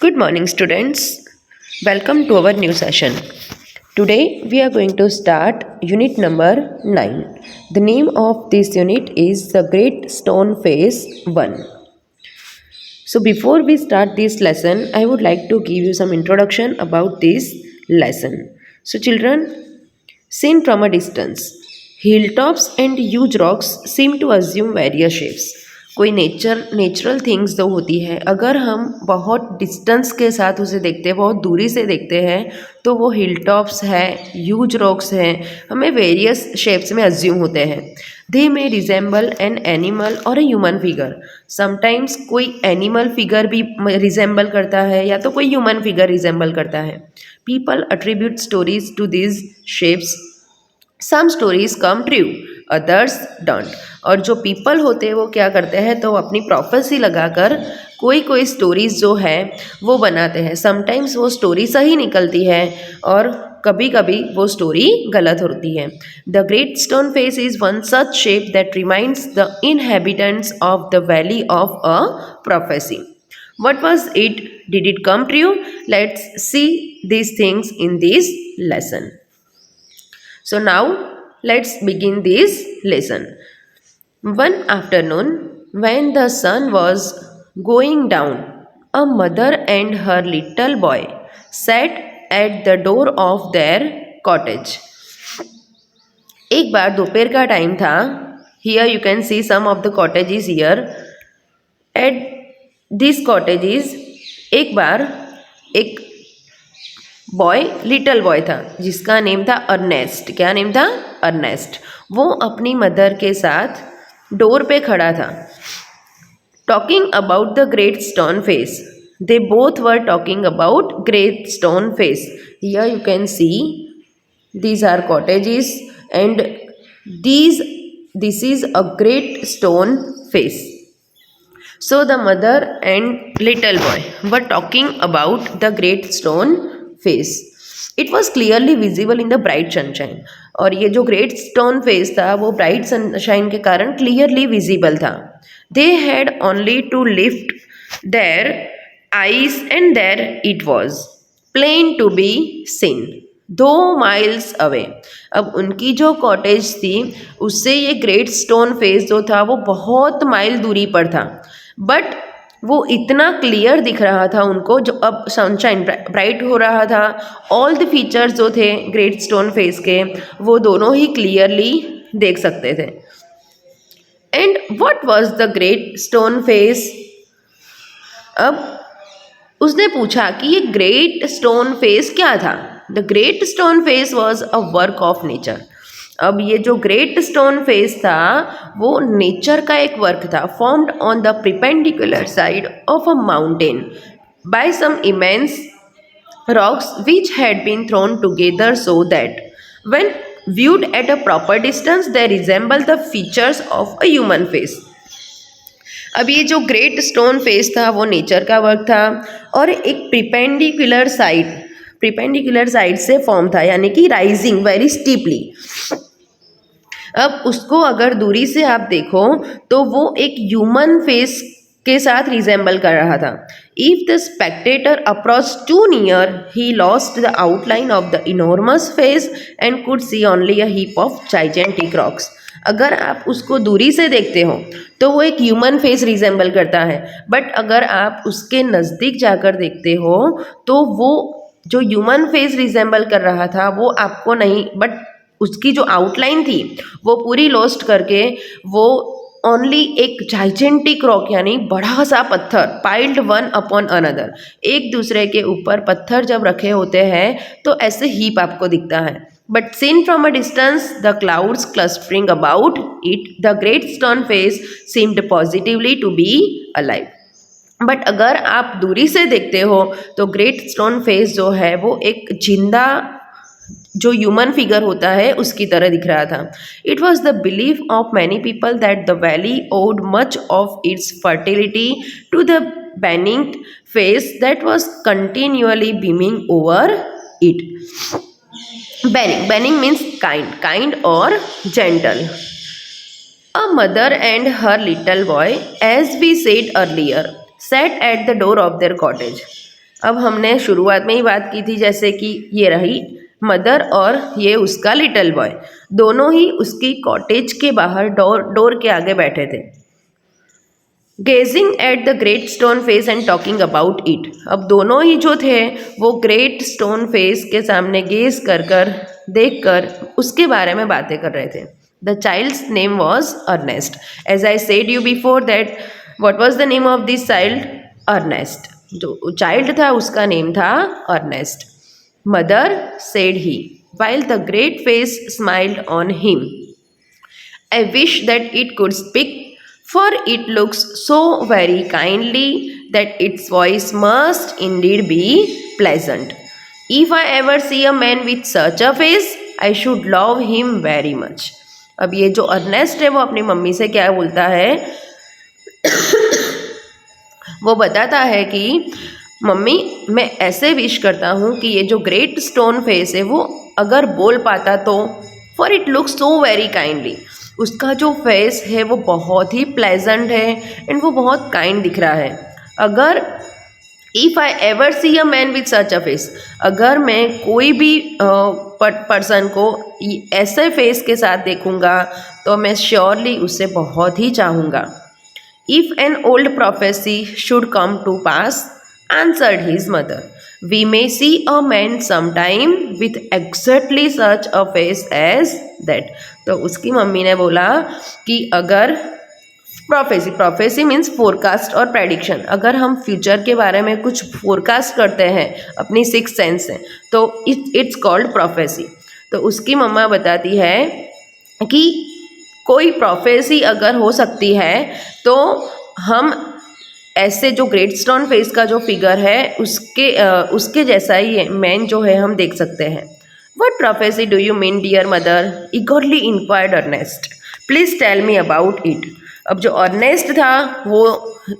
Good morning, students. Welcome to our new session. Today we are going to start unit number 9. The name of this unit is the Great Stone Face 1. So, before we start this lesson, I would like to give you some introduction about this lesson. So, children, seen from a distance, hilltops and huge rocks seem to assume various shapes. कोई natural things जो होती है, अगर हम बहुत distance के साथ उसे देखते हैं, बहुत दूरी से देखते हैं, तो वो हिल टॉप्स है, ह्यूज रॉक्स हैं, हमें वेरियस शेप्स में अज्यूम होते हैं. दे मे रिजेंबल एन एनिमल और ए ह्यूमन फिगर. समटाइम्स कोई एनिमल फिगर भी रिजेंबल करता है या तो कोई ह्यूमन फिगर रिजेंबल करता है. People attribute stories to this shapes. Some stories come true, others don't. और जो पीपल होते हैं वो क्या करते हैं, तो अपनी प्रोफेसी लगाकर कोई स्टोरीज जो है वो बनाते हैं. समटाइम्स वो स्टोरी सही निकलती है और कभी कभी वो स्टोरी गलत होती है. The great stone face is one such shape that reminds the inhabitants of the valley of a prophecy. What was it? Did it come true? Let's see these things in this lesson. So now let's begin this lesson. One afternoon, when the sun was going down, a mother and her little boy sat at the door of their cottage. एक बार दोपहर का time था. Here you can see some of the cottages here. At these cottages, एक बार एक boy, little boy था जिसका name था Ernest. क्या नेम था? अर्नेस्ट. वो अपनी मदर के साथ डोर पे खड़ा था. Talking about the great stone face. They both were talking about great stone face. Here you can see these are cottages and this is a great stone face. So the mother and little boy were talking about the great stone face. It was clearly visible in the bright sunshine. और ये जो great stone face था वो bright sunshine के कारण clearly visible था. They had only to lift their eyes and there it was, plain to be seen. 2 miles away. अब उनकी जो कॉटेज थी उससे ये ग्रेट स्टोन फेस जो था वो बहुत माइल दूरी पर था, बट वो इतना क्लियर दिख रहा था उनको. जो अब सनशाइन ब्राइट हो रहा था, ऑल द फीचर्स जो थे ग्रेट स्टोन फेस के वो दोनों ही क्लियरली देख सकते थे. And what was the great stone face. अब उसने पूछा कि ये ग्रेट स्टोन फेस क्या था. The great stone face was a work of nature. अब ये जो ग्रेट स्टोन फेस था वो नेचर का एक वर्क था. Formed on the perpendicular side of a mountain by some immense rocks which had been thrown together so that when viewed at a proper distance they resemble the features of a human face. अब ये जो great stone face था वो nature का work था और एक perpendicular side से फॉर्म था, यानी कि राइजिंग वेरी स्टीपली. अब उसको अगर दूरी से आप देखो तो वो एक ह्यूमन फेस के साथ रिजेंबल कर रहा था. If the spectator approach too near he lost the outline of the enormous face and could see only a heap of gigantic rocks. अगर आप उसको दूरी से देखते हो तो वो एक ह्यूमन फेस रिजेंबल करता है, बट अगर आप उसके नज़दीक जाकर देखते हो तो वो जो ह्यूमन फेस रिजेंबल कर रहा था वो आपको नहीं, बट उसकी जो आउटलाइन थी वो पूरी लॉस्ट करके वो ओनली एक जाइजेंटिक रॉक यानी बड़ा सा पत्थर पाइल्ड वन अपॉन अनदर, एक दूसरे के ऊपर पत्थर जब रखे होते हैं तो ऐसे हीप आपको दिखता है. But seen from a distance the clouds clustering about it the great stone face seemed positively to be alive. But अगर आप दूरी से देखते हो तो ग्रेट स्टोन फेस जो है वो एक जिंदा जो ह्यूमन फिगर होता है उसकी तरह दिख रहा था. It was the belief of many people that the valley owed much of its fertility to the benign face that was continually beaming over it. Benign means kind और gentle. A mother and her little boy, as we said earlier, sat at the door of their cottage. अब हमने शुरुआत में ही बात की थी, जैसे कि ये रही मदर और ये उसका लिटिल बॉय, दोनों ही उसकी कॉटेज के बाहर डोर के आगे बैठे थे, gazing at the great stone face and talking about it. अब दोनों ही जो थे वो ग्रेट स्टोन फेस के सामने गेज कर देख कर उसके बारे में बातें कर रहे थे। The child's name was Ernest. As I said you before that what was the name of this child? Ernest. जो चाइल्ड था उसका नेम था Ernest. Mother said he while the great face smiled on him, I wish that it could speak, for it looks so very kindly that its voice must indeed be pleasant. If I ever see a man with such a face, I should love him very much. अब ये जो Ernest है वो अपनी mummy से क्या बोलता है? वो बताता है कि मम्मी, मैं ऐसे विश करता हूँ कि ये जो ग्रेट स्टोन फेस है वो अगर बोल पाता तो, for it looks so very kindly, उसका जो फेस है वो बहुत ही प्लेजेंट है एंड वो बहुत काइंड दिख रहा है। अगर if I ever see a man with such a face, अगर मैं कोई भी पर्सन को ऐसे फेस के साथ देखूँगा तो मैं श्योरली उससे बहुत ही चाहूँगा। If an old prophecy should come to pass, answered his mother, we may see a man sometime with exactly such a face as that. तो उसकी मम्मी ने बोला कि अगर प्रोफेसी मीन्स फोरकास्ट और प्रेडिक्शन, अगर हम फ्यूचर के बारे में कुछ फोरकास्ट करते हैं अपनी सिक्स सेंस से तो इट्स कॉल्ड प्रोफेसी। तो उसकी मम्मा बताती है कि कोई प्रोफेसी अगर हो सकती है तो हम ऐसे जो ग्रेट स्टोन फेस का जो फिगर है उसके जैसा ही मैन जो है हम देख सकते हैं। What prophecy do you mean dear mother? Eagerly inquired Ernest. Please tell me about it. अब जो अर्नेस्ट था वो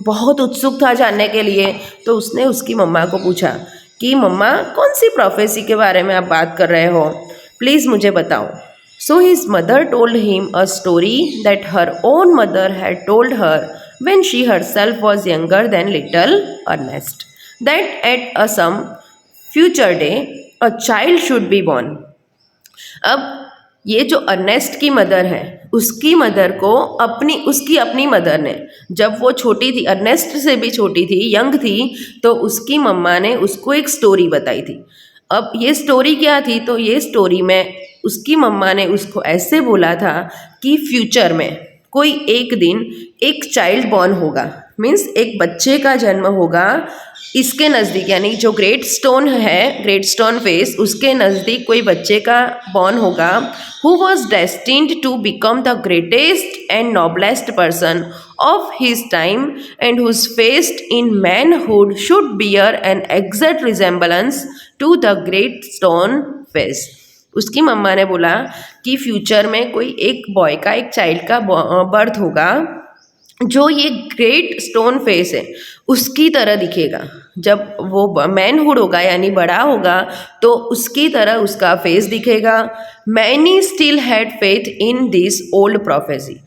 बहुत उत्सुक था जानने के लिए, तो उसने उसकी मम्मा को पूछा कि मम्मा, कौन सी प्रोफेसी के बारे में आप बात कर रहे हो, प्लीज़ मुझे बताओ। So his mother told him a story that her own mother had told her when she herself was younger than little Ernest, that at some future day a child should be born. अब ये जो Ernest की mother है उसकी mother को उसकी अपनी mother ने, जब वो छोटी थी, अर्नेस्ट से भी छोटी थी, यंग थी, तो उसकी मम्मा ने उसको एक स्टोरी बताई थी। अब ये स्टोरी क्या थी? तो ये स्टोरी में उसकी मम्मा ने उसको ऐसे बोला था कि फ्यूचर में कोई एक दिन एक चाइल्ड बॉर्न होगा, मीन्स एक बच्चे का जन्म होगा इसके नज़दीक, यानी जो ग्रेट स्टोन है, ग्रेट स्टोन फेस, उसके नज़दीक कोई बच्चे का बॉर्न होगा, who was destined to become the greatest and noblest person of his time and whose face in manhood should bear an exact resemblance to the great stone face. उसकी मम्मा ने बोला कि फ्यूचर में कोई एक बॉय का, एक चाइल्ड का बर्थ होगा जो ये ग्रेट स्टोन फेस है उसकी तरह दिखेगा। जब वो मैनहुड होगा यानी बड़ा होगा तो उसकी तरह उसका फेस दिखेगा। Many still had faith in this old prophecy.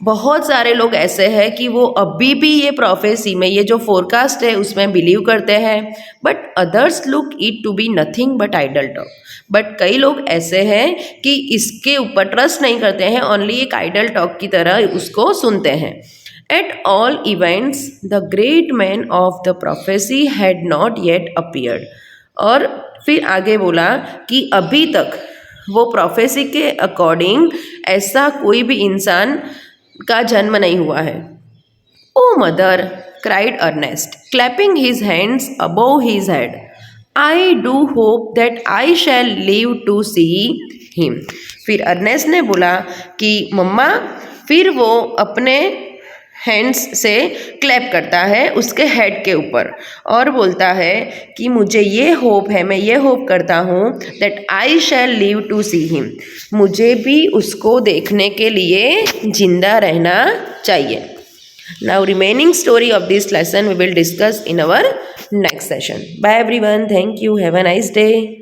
बहुत सारे लोग ऐसे हैं कि वो अभी भी ये प्रोफेसी में, ये जो फोरकास्ट है उसमें बिलीव करते हैं, but others look it to be nothing but idle talk. But कई लोग ऐसे हैं कि इसके ऊपर ट्रस्ट नहीं करते हैं, ओनली एक आइडल टॉक की तरह उसको सुनते हैं। At all events the great man of the prophecy had not yet appeared. और फिर आगे बोला कि अभी तक वो प्रोफेसी के अकॉर्डिंग ऐसा कोई भी इंसान का जन्म नहीं हुआ है। O mother, cried Ernest, clapping his hands above his head, I do hope that I shall live to see him. फिर अर्नेस्ट ने बोला कि मम्मा, फिर वो अपने हैंड्स से क्लैप करता है उसके हेड के ऊपर और बोलता है कि मुझे ये होप है, मैं ये होप करता हूँ that I shall live to see him, मुझे भी उसको देखने के लिए जिंदा रहना चाहिए। Now remaining story of this lesson we will discuss in our next session. Bye everyone, thank you, have a nice day.